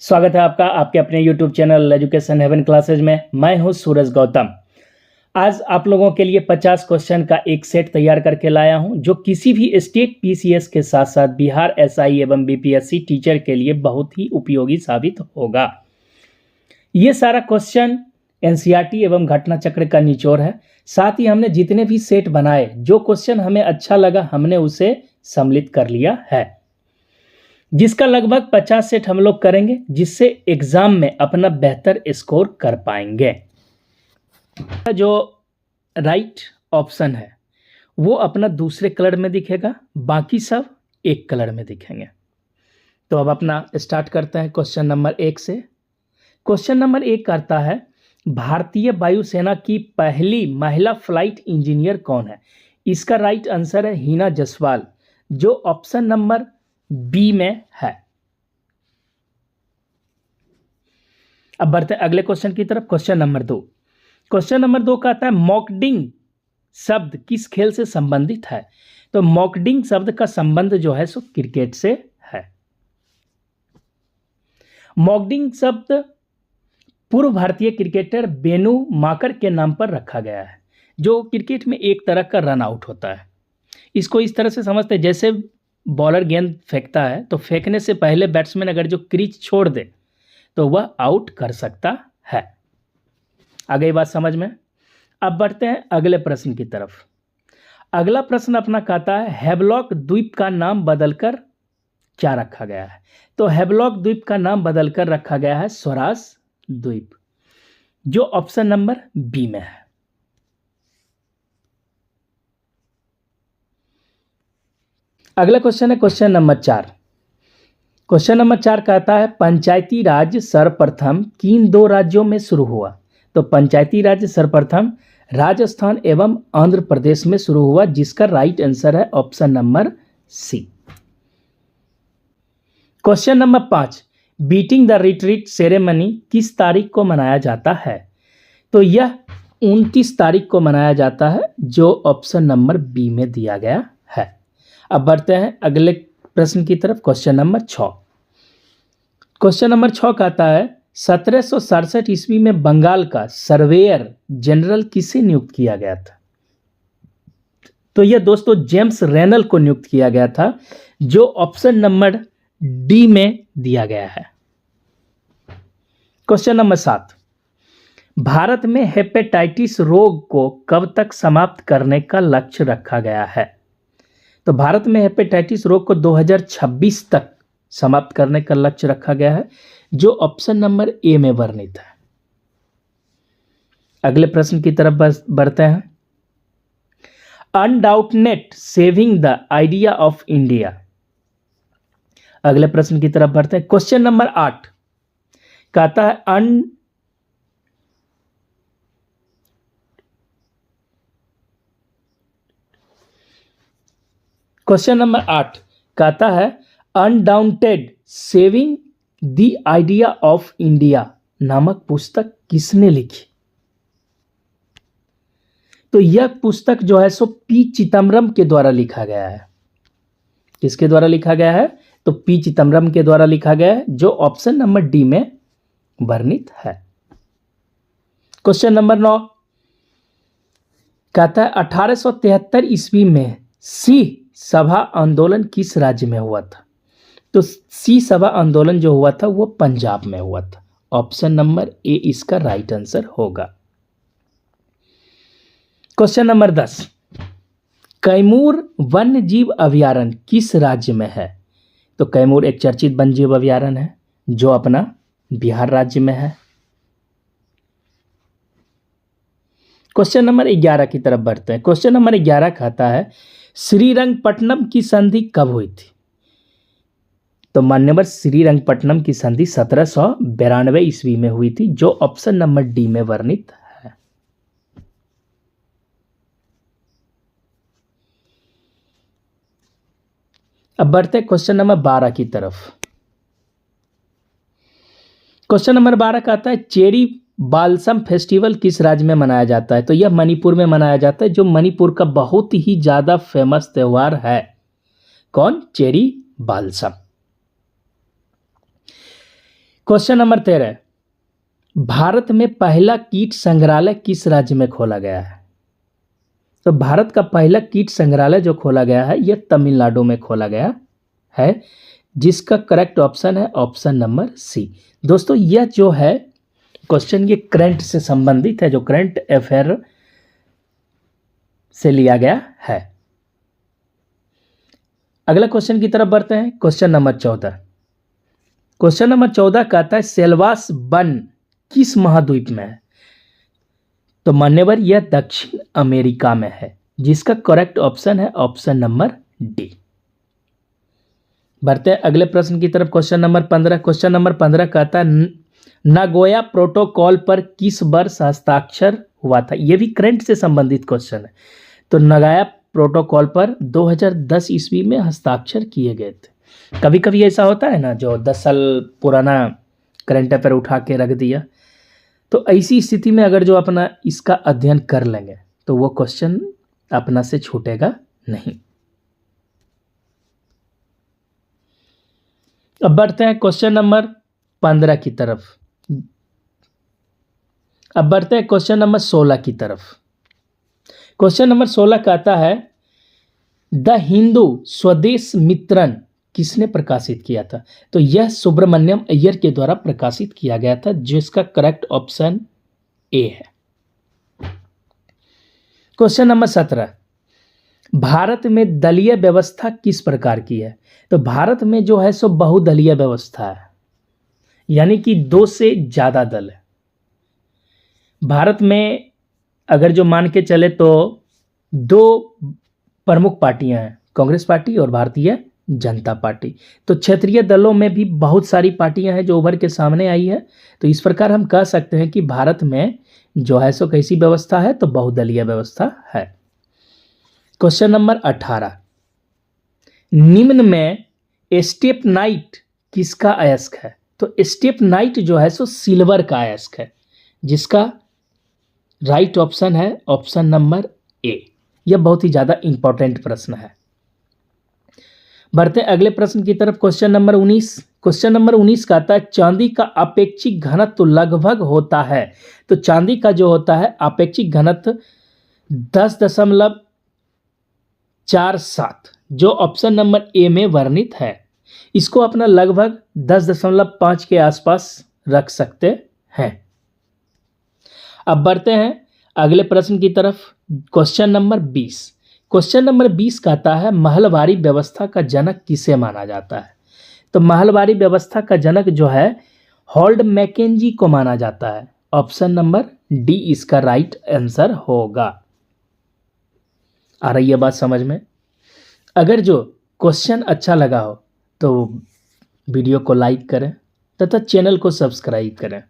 स्वागत है आपका आपके अपने YouTube channel education haven classes में। मैं हूं सूरज गौतम। आज आप लोगों के लिए 50 क्वेश्चन का एक सेट तैयार करके लाया हूं, जो किसी भी स्टेट पीसीएस के साथ साथ बिहार एसआई एवं बीपीएससी टीचर के लिए बहुत ही उपयोगी साबित होगा। ये सारा क्वेश्चन एनसीईआरटी एवं घटना चक्र का निचोड़ है। साथ ही हमने जितने भी सेट बनाए, जो क्वेश्चन हमें अच्छा लगा हमने उसे सम्मिलित कर लिया है, जिसका लगभग 50 सेट हम लोग करेंगे, जिससे एग्जाम में अपना बेहतर स्कोर कर पाएंगे। जो राइट ऑप्शन है वो अपना दूसरे कलर में दिखेगा, बाकी सब एक कलर में दिखेंगे। तो अब अपना स्टार्ट करते हैं क्वेश्चन नंबर 1 से। क्वेश्चन नंबर 1 करता है, भारतीय वायुसेना की पहली महिला फ्लाइट इंजीनियर कौन है? इसका राइट आंसर है हिना जसवाल, जो ऑप्शन नंबर बी में है। अब बढ़ते हैं अगले क्वेश्चन की तरफ। Question number 2। क्वेश्चन नंबर 2 कहता है, मॉकडिंग शब्द किस खेल से संबंधित है? तो मॉकडिंग शब्द का संबंध जो है सो क्रिकेट से है। मॉकडिंग शब्द पूर्व भारतीय क्रिकेटर बेनू माकर के नाम पर रखा गया है, जो क्रिकेट में एक तरह का रन आउट होता है। इसको इस तरह से समझते हैं, जैसे बॉलर गेंद फेंकता है तो फेंकने से पहले बैट्समैन अगर जो क्रीज छोड़ दे तो वह आउट कर सकता है। आगे बात समझ में। अब बढ़ते हैं अगले प्रश्न की तरफ। अगला प्रश्न अपना कहता है, हैवलॉक द्वीप का नाम बदलकर क्या रखा गया है? तो हैवलॉक द्वीप का नाम बदलकर रखा गया है स्वराज द्वीप, जो ऑप्शन नंबर बी में है। अगला क्वेश्चन है क्वेश्चन नंबर 4। क्वेश्चन नंबर 4 कहता है, पंचायती राज सर्वप्रथम किन 2 राज्यों में शुरू हुआ? तो पंचायती राज सर्वप्रथम राजस्थान एवं आंध्र प्रदेश में शुरू हुआ, जिसका राइट आंसर है option number C. Question number 5, beating the retreat ceremony किस तारीख को मनाया जाता है? तो यह 29 तारीख को मनाया जाता है, जो ऑप्शन नंबर बी में दिया गया है। अब बढ़ते हैं अगले प्रश्न की तरफ। Question number 6। क्वेश्चन नंबर 6 कहता है, 1767 ईस्वी में बंगाल का सर्वेयर जनरल किसे नियुक्त किया गया था? तो यह दोस्तों जेम्स रेनल को नियुक्त किया गया था, जो ऑप्शन नंबर डी में दिया गया है। क्वेश्चन नंबर 7, भारत में हेपेटाइटिस रोग को कब तक समाप्त करने का लक्ष्य रखा गया है? तो भारत में हेपेटाइटिस रोग को 2026 तक समाप्त करने का लक्ष्य रखा गया है, जो ऑप्शन नंबर ए में वर्णित है। अगले प्रश्न की तरफ बढ़ते हैं। Undaunted saving the idea of India. अगले प्रश्न की तरफ बढ़ते हैं। क्वेश्चन नंबर 8 कहता है, क्वेश्चन नंबर 8 कहता है, undaunted saving the idea of India नामक पुस्तक किसने लिखी? तो यह पुस्तक जो है सो पी चिदम्बरम के द्वारा लिखा गया है। किसके द्वारा लिखा गया है? तो पी चिदम्बरम के द्वारा लिखा गया है, जो ऑप्शन नंबर डी में वर्णित है। क्वेश्चन नंबर 9 कहता है, 1873 ईस्वी में सिंह सभा आंदोलन किस राज्य में हुआ था? तो सिंह सभा आंदोलन जो हुआ था वो पंजाब में हुआ था। ऑप्शन नंबर ए इसका राइट आंसर होगा। क्वेश्चन नंबर 10, कैमूर वन्य जीव अभयारण्य किस राज्य में है? तो कैमूर एक चर्चित वन्य जीव अभयारण्य है, जो अपना बिहार राज्य में है। क्वेश्चन नंबर 11 की तरफ बढ़ते हैं। क्वेश्चन नंबर 11 कहता है, श्रीरंगपट्टनम की संधि कब हुई थी? तो मान्यवर श्रीरंगपट्टनम की संधि 1792 ईस्वी में हुई थी, जो ऑप्शन नंबर डी में वर्णित है। अब बढ़ते हैं क्वेश्चन नंबर 12 की तरफ। क्वेश्चन नंबर 12 कहता है, चेरी बालसम फेस्टिवल किस राज्य में मनाया जाता है? तो यह मणिपुर में मनाया जाता है, जो मणिपुर का बहुत ही ज्यादा फेमस त्योहार है। कौन? Cherry balsam. Question number 13, Bharat में पहला कीट संग्रहालय किस राज्य में खोला गया है? तो भारत का पहला कीट संग्रहालय जो खोला गया है यह तमिलनाडु में खोला गया है, जिसका करेक्ट ऑप्शन है ऑप्शन नंबर सी। दोस्तों यह जो है क्वेश्चन ये करंट से संबंधित है, जो करंट अफेयर से लिया गया है। अगला क्वेश्चन की तरफ बढ़ते हैं। क्वेश्चन नंबर 14, क्वेश्चन नंबर 14 कहता है सेल्वास वन किस महाद्वीप में है? तो मान्यवर यह दक्षिण अमेरिका में है, जिसका करेक्ट ऑप्शन है ऑप्शन नंबर डी। बढ़ते हैं अगले प्रश्न की तरफ। क्वेश्चन नंबर 15, क्वेश्चन नंबर 15 कहता है नागोया प्रोटोकॉल पर किस वर्ष हस्ताक्षर हुआ था? यह भी करंट से संबंधित क्वेश्चन है। तो नागोया प्रोटोकॉल पर 2010 ईस्वी में हस्ताक्षर किए गए थे। कभी कभी ऐसा होता है ना, जो 10 साल पुराना करंट अफेयर उठा के रख दिया, तो ऐसी स्थिति में अगर जो अपना इसका अध्ययन कर लेंगे तो वो क्वेश्चन अपना से छूटेगा नहीं। अब बढ़ते हैं क्वेश्चन नंबर 15 की तरफ। अब बढ़ते हैं क्वेश्चन नंबर 16 की तरफ। क्वेश्चन नंबर 16 कहता है द हिंदू स्वदेश मित्रन किसने प्रकाशित किया था? तो यह सुब्रमण्यम अय्यर के द्वारा प्रकाशित किया गया था, जिसका करेक्ट ऑप्शन ए है। क्वेश्चन नंबर 17, भारत में दलीय व्यवस्था किस प्रकार की है? तो भारत में जो है सो बहुदलीय व्यवस्था है, यानी कि 2 से ज्यादा दल है। भारत में अगर जो मान के चले तो 2 प्रमुख पार्टियां हैं, कांग्रेस पार्टी और भारतीय जनता पार्टी। तो क्षेत्रीय दलों में भी बहुत सारी पार्टियां हैं जो उभर के सामने आई है। तो इस प्रकार हम कह सकते हैं कि भारत में जो है सो कैसी व्यवस्था है? तो बहुदलीय व्यवस्था है। क्वेश्चन नंबर 18, निम्न में स्टेप नाइट किसका अयस्क है? तो स्टेप नाइट जो है सो सिल्वर का अयस्क है, जिसका राइट ऑप्शन है ऑप्शन नंबर ए। यह बहुत ही ज्यादा इंपॉर्टेंट प्रश्न है। बढ़ते अगले प्रश्न की तरफ। क्वेश्चन नंबर 19, क्वेश्चन नंबर 19 कहता है चांदी का अपेक्षिक घनत्व तो लगभग होता है। तो चांदी का जो होता है अपेक्षिक घनत्व 10.47, जो ऑप्शन नंबर ए में वर्णित है। इसको अपना लगभग 10.5 के आसपास रख सकते हैं। अब बढ़ते हैं अगले प्रश्न की तरफ। क्वेश्चन नंबर 20, क्वेश्चन नंबर 20 कहता है महलवारी व्यवस्था का जनक किसे माना जाता है? तो महलवारी व्यवस्था का जनक जो है हॉल्ड मैकेंजी को माना जाता है। ऑप्शन नंबर डी इसका राइट आंसर होगा। आ रही है बात समझ में? अगर जो क्वेश्चन अच्छा लगा हो तो वीडियो को लाइक करें तथा चैनल को सब्सक्राइब करें,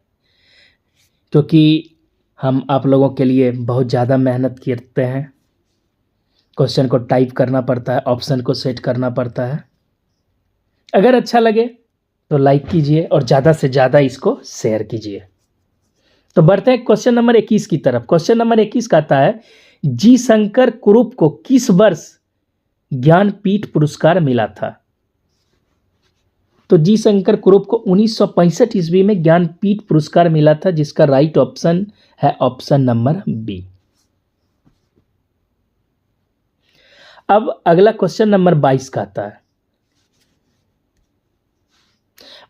क्योंकि हम आप लोगों के लिए बहुत ज़्यादा मेहनत करते हैं। क्वेश्चन को टाइप करना पड़ता है, ऑप्शन को सेट करना पड़ता है। अगर अच्छा लगे तो लाइक कीजिए और ज़्यादा से ज़्यादा इसको शेयर कीजिए। तो बढ़ते हैं क्वेश्चन नंबर 21 की तरफ। क्वेश्चन नंबर 21 कहता है जी शंकर कुरूप को किस वर्ष ज्ञानपीठ पुरस्कार मिला था? तो जी शंकर कुरूप को 1965 ईस्वी में ज्ञानपीठ पुरस्कार मिला था, जिसका राइट ऑप्शन है ऑप्शन नंबर बी। अब अगला क्वेश्चन नंबर 22 कहता है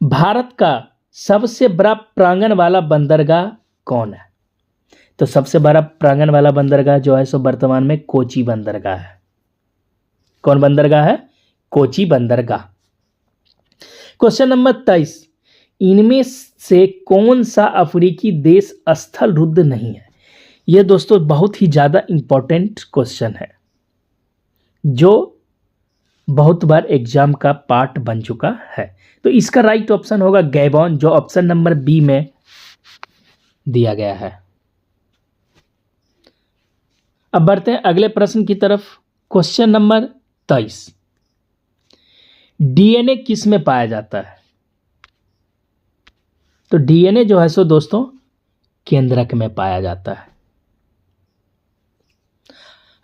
भारत का सबसे बड़ा प्रांगण वाला बंदरगाह कौन है? तो सबसे बड़ा प्रांगण वाला बंदरगाह जो है सो वर्तमान में कोची बंदरगाह है। कौन बंदरगाह है? कोची बंदरगाह। क्वेश्चन नंबर 23, इनमें से कौन सा अफ्रीकी देश स्थल रुद्ध नहीं है? यह दोस्तों बहुत ही ज्यादा इंपॉर्टेंट क्वेश्चन है, जो बहुत बार एग्जाम का पार्ट बन चुका है। तो इसका राइट ऑप्शन होगा गैबॉन, जो ऑप्शन नंबर बी में दिया गया है। अब बढ़ते हैं अगले प्रश्न की तरफ। क्वेश्चन नंबर 23, डीएनए किस में पाया जाता है? तो डीएनए जो है सो दोस्तों केंद्रक में पाया जाता है।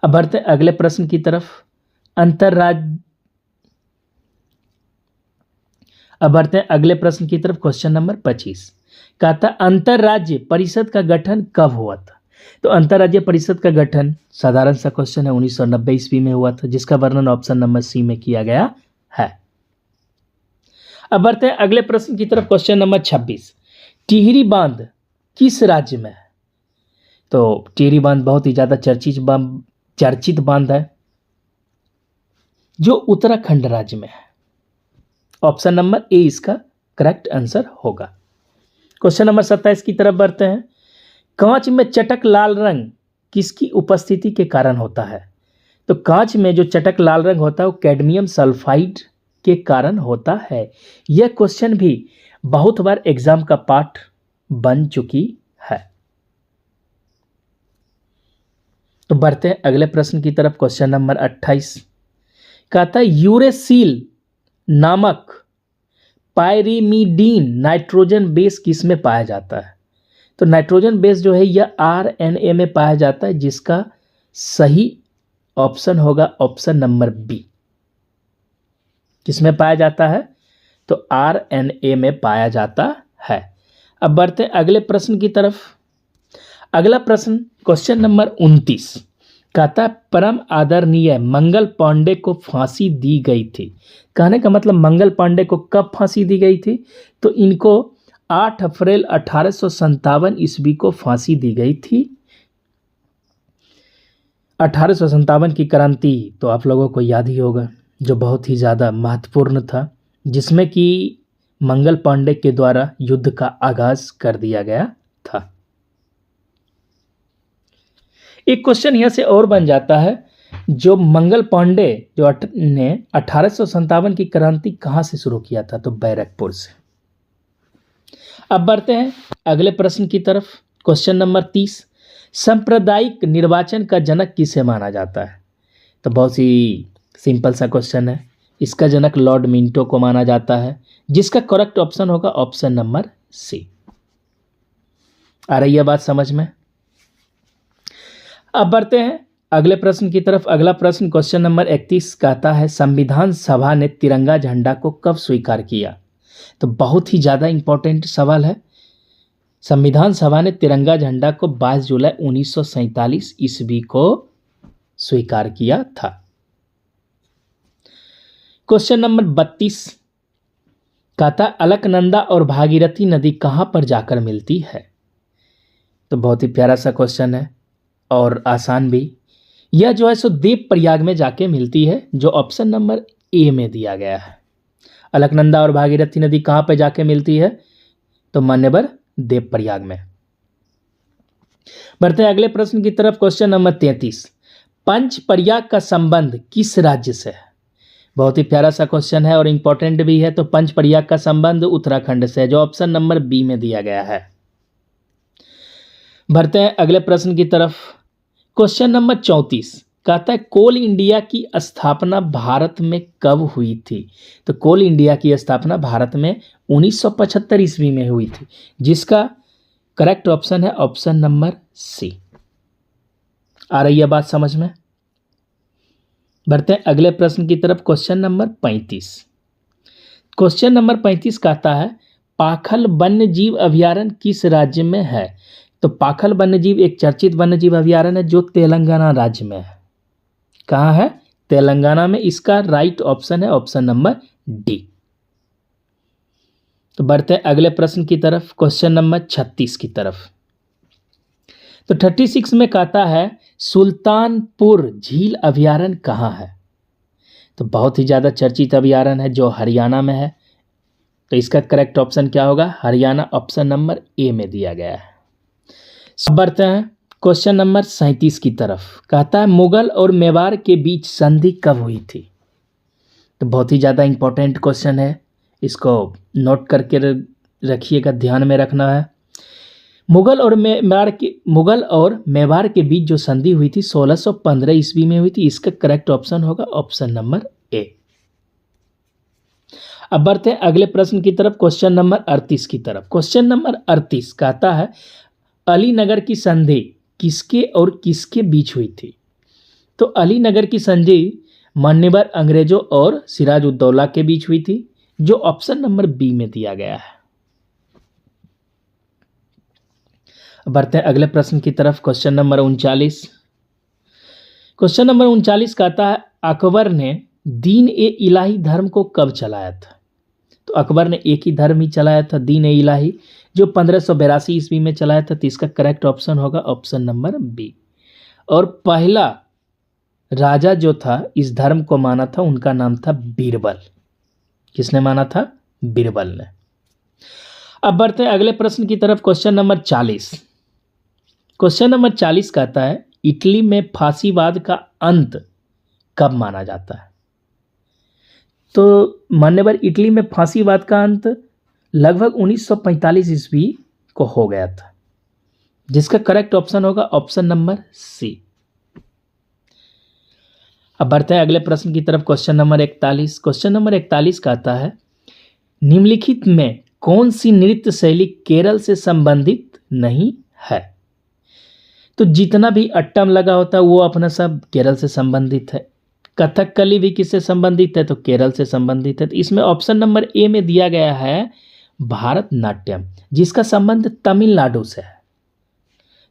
अब बढ़ते हैं अगले प्रश्न अब बढ़ते हैं अगले प्रश्न की तरफ। क्वेश्चन नंबर 25 कहा था अंतरराज्य परिषद का गठन कब हुआ था? तो अंतरराज्य परिषद का गठन साधारण सा क्वेश्चन है, 1990 ईस्वी में हुआ था, जिसका वर्णन ऑप्शन नंबर सी में किया गया है। अब बढ़ते हैं अगले प्रश्न की तरफ। क्वेश्चन नंबर 26 टिहरी बांध किस राज्य में है? तो टिहरी बांध बहुत ही ज्यादा चर्चित बांध है जो उत्तराखंड राज्य में है। ऑप्शन नंबर ए इसका करेक्ट आंसर होगा। क्वेश्चन नंबर 27 की तरफ बढ़ते हैं। कांच में चटक लाल रंग किसकी उपस्थिति के कारण होता है? तो कांच में जो चटक लाल रंग होता है वो कैडमियम सल्फाइड के कारण होता है। यह क्वेश्चन भी बहुत बार एग्जाम का पार्ट बन चुकी है। तो बढ़ते हैं अगले प्रश्न की तरफ। क्वेश्चन नंबर 28 कहता है यूरेसिल नामक पायरिमिडीन नाइट्रोजन बेस किस में पाया जाता है? तो नाइट्रोजन बेस जो है यह आरएनए में पाया जाता है, जिसका सही ऑप्शन होगा ऑप्शन नंबर बी। किसमें पाया जाता है? तो आरएनए में पाया जाता है। अब बढ़ते हैं अगले प्रश्न की तरफ। अगला प्रश्न क्वेश्चन नंबर 29 कहता है परम आदरणीय मंगल पांडे को फांसी दी गई थी। कहने का मतलब मंगल पांडे को कब फांसी दी गई थी? तो इनको 8 अप्रैल 1857 ईस्वी को फांसी दी गई थी। 1857 की क्रांति तो आप लोगों को याद ही होगा, जो बहुत ही ज़्यादा महत्वपूर्ण था, जिसमें कि मंगल पांडे के द्वारा युद्ध का आगाज कर दिया गया था। एक क्वेश्चन यहाँ से और बन जाता है, जो मंगल पांडे जो ने 1857 की क्रांति कहाँ से शुरू किया था? तो बैरकपुर से। अब बढ़ते हैं अगले प्रश्न की तरफ। क्वेश्चन नंबर 30 सांप्रदायिक निर्वाचन का जनक किसे माना जाता है? तो बहुत ही सिंपल सा क्वेश्चन है। इसका जनक लॉर्ड मिंटो को माना जाता है, जिसका करेक्ट ऑप्शन होगा ऑप्शन नंबर सी। आ रही है बात समझ में? अब बढ़ते हैं अगले प्रश्न की तरफ। अगला प्रश्न क्वेश्चन नंबर 31 कहता है संविधान सभा ने तिरंगा झंडा को कब स्वीकार किया? तो बहुत ही ज़्यादा इंपॉर्टेंट सवाल है। संविधान सभा ने तिरंगा झंडा को 22 जुलाई 1947 ईस्वी को स्वीकार किया था। क्वेश्चन नंबर 32 कहता अलकनंदा और भागीरथी नदी कहाँ पर जाकर मिलती है? तो बहुत ही प्यारा सा क्वेश्चन है और आसान भी। यह जो है सो देव प्रयाग में जाके मिलती है, जो ऑप्शन नंबर ए में दिया गया है। अलकनंदा और भागीरथी नदी कहाँ पर जाके मिलती है? तो मान्यवर देव प्रयाग में। बढ़ते हैं अगले प्रश्न की तरफ। क्वेश्चन नंबर 33 पंच प्रयाग का संबंध किस राज्य से है? बहुत ही प्यारा सा क्वेश्चन है और इंपॉर्टेंट भी है। तो पंच प्रयाग का संबंध उत्तराखंड से है, जो ऑप्शन नंबर बी में दिया गया है। बढ़ते हैं अगले प्रश्न की तरफ। क्वेश्चन नंबर 34 कहता है कोल इंडिया की स्थापना भारत में कब हुई थी? तो कोल इंडिया की स्थापना भारत में 1975 ईस्वी में हुई थी, जिसका करेक्ट ऑप्शन है ऑप्शन नंबर सी। आ रही है बात समझ में? बढ़ते हैं अगले प्रश्न की तरफ। Question number 35। क्वेश्चन नंबर 35 कहता है पाखल वन्य जीव अभयारण्य किस राज्य में है? तो पाखल वन्य जीव एक चर्चित वन्य जीव अभयारण्य है, जो तेलंगाना राज्य में है। कहाँ है? तेलंगाना में। इसका राइट ऑप्शन है ऑप्शन नंबर डी। तो बढ़ते हैं अगले प्रश्न की तरफ। क्वेश्चन नंबर 36 की तरफ। तो 36 में कहता है सुल्तानपुर झील अभयारण्य कहाँ है? तो बहुत ही ज़्यादा चर्चित अभयारण्य है, जो हरियाणा में है। तो इसका करेक्ट ऑप्शन क्या होगा? हरियाणा, ऑप्शन नंबर ए में दिया गया है। अब बढ़ते हैं क्वेश्चन नंबर 37 की तरफ। कहता है मुगल और मेवाड़ के बीच संधि कब हुई थी? तो बहुत ही ज़्यादा इंपॉर्टेंट क्वेश्चन है, इसको नोट करके रखिएगा, ध्यान में रखना है। मुगल और मेवाड़ के बीच जो संधि हुई थी 1615 ईस्वी में हुई थी। इसका करेक्ट ऑप्शन होगा ऑप्शन नंबर ए। अब बढ़ते हैं अगले प्रश्न की तरफ। क्वेश्चन नंबर 38 की तरफ। क्वेश्चन नंबर 38 कहता है अलीनगर की संधि किसके और किसके बीच हुई थी? तो अलीनगर की संधि मान्यवर अंग्रेजों और सिराज उद्दौला के बीच हुई थी। जो ऑप्शन नंबर बी में दिया गया है। बढ़ते हैं अगले प्रश्न की तरफ। Question number 39। क्वेश्चन नंबर 39 कहता है अकबर ने दीन ए इलाही धर्म को कब चलाया था? तो अकबर ने एक ही धर्म ही चलाया था, दीन ए इलाही, जो 1582 ईस्वी में चलाया था। तो इसका करेक्ट ऑप्शन होगा ऑप्शन नंबर बी। और पहला राजा जो था इस धर्म को माना था, उनका नाम था बीरबल। किसने माना था? बीरबल ने। अब बढ़ते हैं अगले प्रश्न की तरफ। Question number 40। क्वेश्चन नंबर 40 कहता है इटली में फांसीवाद का अंत कब माना जाता है? तो मान्यवर इटली में फांसीवाद का अंत लगभग 1945 ईस्वी को हो गया था, जिसका करेक्ट ऑप्शन होगा ऑप्शन नंबर सी। अब बढ़ते हैं अगले प्रश्न की तरफ। Question number 41। क्वेश्चन नंबर 41 कहता है निम्नलिखित में कौन सी नृत्य शैली केरल से संबंधित नहीं है? तो जितना भी अट्टम लगा होता है वो अपना सब केरल से संबंधित है। कथकली भी किससे संबंधित है? तो केरल से संबंधित है। तो इसमें ऑप्शन नंबर ए में दिया गया है भारतनाट्यम, जिसका संबंध तमिलनाडु से है।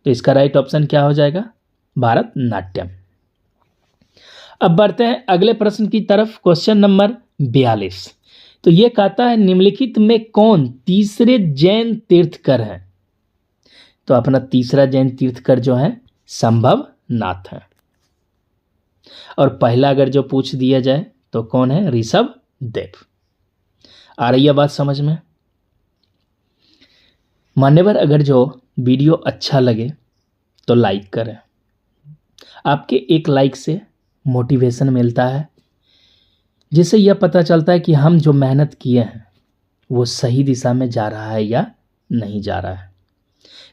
तो इसका राइट ऑप्शन क्या हो जाएगा? भारतनाट्यम। अब बढ़ते हैं अगले प्रश्न की तरफ। Question number 42। तो ये कहता है निम्नलिखित में कौन तीसरे जैन तीर्थकर हैं? तो अपना तीसरा जैन तीर्थकर जो है संभवनाथ है। और पहला अगर जो पूछ दिया जाए तो कौन है? ऋषभ देव। आ रही है बात समझ में? मान्यवर अगर जो वीडियो अच्छा लगे तो लाइक करें। आपके एक लाइक से मोटिवेशन मिलता है, जिससे यह पता चलता है कि हम जो मेहनत किए हैं वो सही दिशा में जा रहा है या नहीं जा रहा है।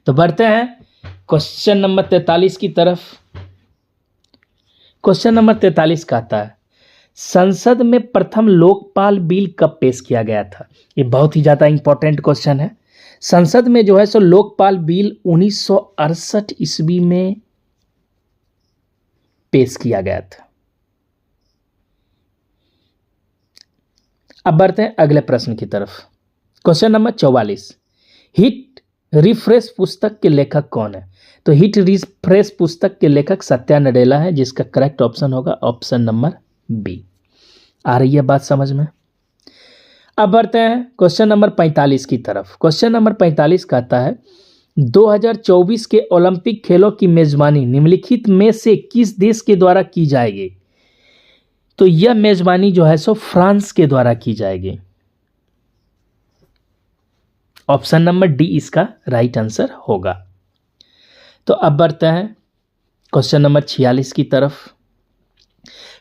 तो बढ़ते हैं क्वेश्चन नंबर 43 की तरफ। क्वेश्चन नंबर 43 कहता है संसद में प्रथम लोकपाल बिल कब पेश किया गया था? ये बहुत ही ज़्यादा इंपॉर्टेंट क्वेश्चन है। संसद में जो है सो लोकपाल बिल 1968 ईस्वी में पेश किया गया था। अब बढ़ते हैं अगले प्रश्न की तरफ। Question number 44। हिट रिफ्रेश पुस्तक के लेखक कौन है? तो हिट रिफ्रेश पुस्तक के लेखक सत्या नडेला है, जिसका करेक्ट ऑप्शन होगा ऑप्शन नंबर बी। आ रही है बात समझ में? अब बढ़ते हैं क्वेश्चन नंबर 45 की तरफ। क्वेश्चन नंबर 45 कहता है 2024 के ओलंपिक खेलों की मेजबानी निम्नलिखित में से किस देश के द्वारा की जाएगी? तो यह मेजबानी जो है सो फ्रांस के द्वारा की जाएगी। ऑप्शन नंबर डी इसका राइट आंसर होगा। तो अब बढ़ते हैं क्वेश्चन नंबर 46 की तरफ।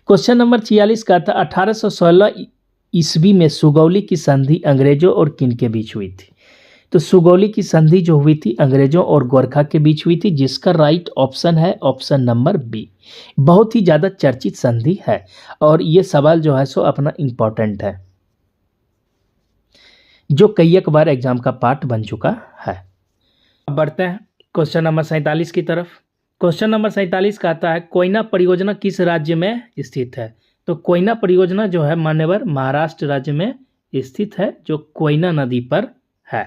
क्वेश्चन नंबर 46 का था 1816 ईस्वी में सुगौली की संधि अंग्रेजों और किन के बीच हुई थी? तो सुगौली की संधि जो हुई थी अंग्रेजों और गोरखा के बीच हुई थी, जिसका राइट ऑप्शन है ऑप्शन नंबर बी। बहुत ही ज़्यादा चर्चित संधि है और ये सवाल जो है सो अपना इम्पोर्टेंट है, जो कई एक बार एग्जाम का पार्ट बन चुका है। अब बढ़ते हैं क्वेश्चन नंबर 47 की तरफ। क्वेश्चन नंबर 47 कहता है कोयना परियोजना किस राज्य में स्थित है? तो कोयना परियोजना जो है मान्यवर महाराष्ट्र राज्य में स्थित है, जो कोयना नदी पर है।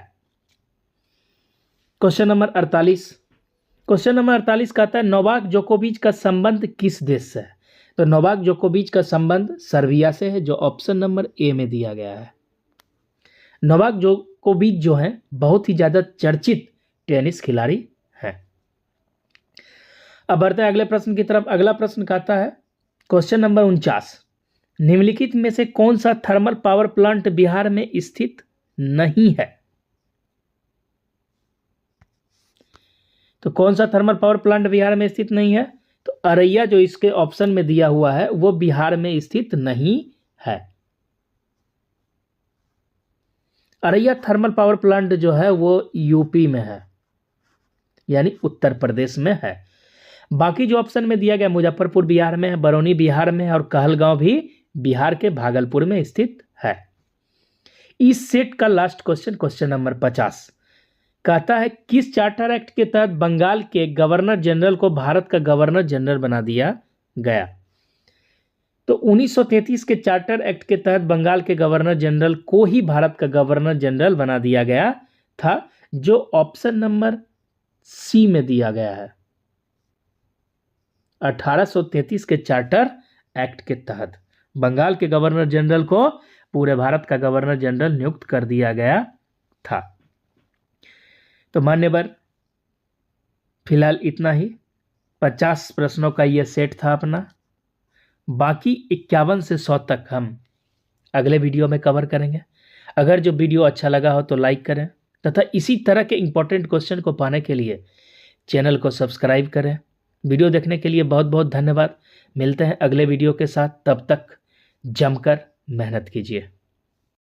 Question number 48। क्वेश्चन नंबर 48 कहता है नोवाक जोकोविच का संबंध किस देश से है? तो नोवाक जोकोविच का संबंध सर्बिया से है, जो ऑप्शन नंबर ए में दिया गया है। नोवाक जोकोविच जो है बहुत ही ज़्यादा चर्चित टेनिस खिलाड़ी है। अब बढ़ते हैं अगले प्रश्न की तरफ। अगला प्रश्न कहता है क्वेश्चन नंबर 49। निम्नलिखित में से कौन सा थर्मल पावर प्लांट बिहार में स्थित नहीं है? तो कौन सा थर्मल पावर प्लांट बिहार में स्थित नहीं है? तो अरैया जो इसके ऑप्शन में दिया हुआ है वो बिहार में स्थित नहीं है। अरैया थर्मल पावर प्लांट जो है वो यूपी में है, यानी उत्तर प्रदेश में है। बाकी जो ऑप्शन में दिया गया मुजफ्फरपुर बिहार में है, बरौनी बिहार में है और कहलगांव भी बिहार के भागलपुर में स्थित है। इस सेट का लास्ट क्वेश्चन, क्वेश्चन नंबर 50 कहता है किस चार्टर एक्ट के तहत बंगाल के गवर्नर जनरल को भारत का गवर्नर जनरल बना दिया गया? तो 1933 के चार्टर एक्ट के तहत बंगाल के गवर्नर जनरल को ही भारत का गवर्नर जनरल बना दिया गया था, जो ऑप्शन नंबर सी में दिया गया है। 1833 के चार्टर एक्ट के तहत बंगाल के गवर्नर जनरल को पूरे भारत का गवर्नर जनरल नियुक्त कर दिया गया था। तो मान्यवर, फिलहाल इतना ही। 50 प्रश्नों का यह सेट था अपना। बाकी 51 से 100 तक हम अगले वीडियो में कवर करेंगे। अगर जो वीडियो अच्छा लगा हो तो लाइक करें तथा इसी तरह के इंपॉर्टेंट क्वेश्चन को पाने के लिए चैनल को सब्सक्राइब करें। वीडियो देखने के लिए बहुत बहुत धन्यवाद। मिलते हैं अगले वीडियो के साथ, तब तक जमकर मेहनत कीजिए।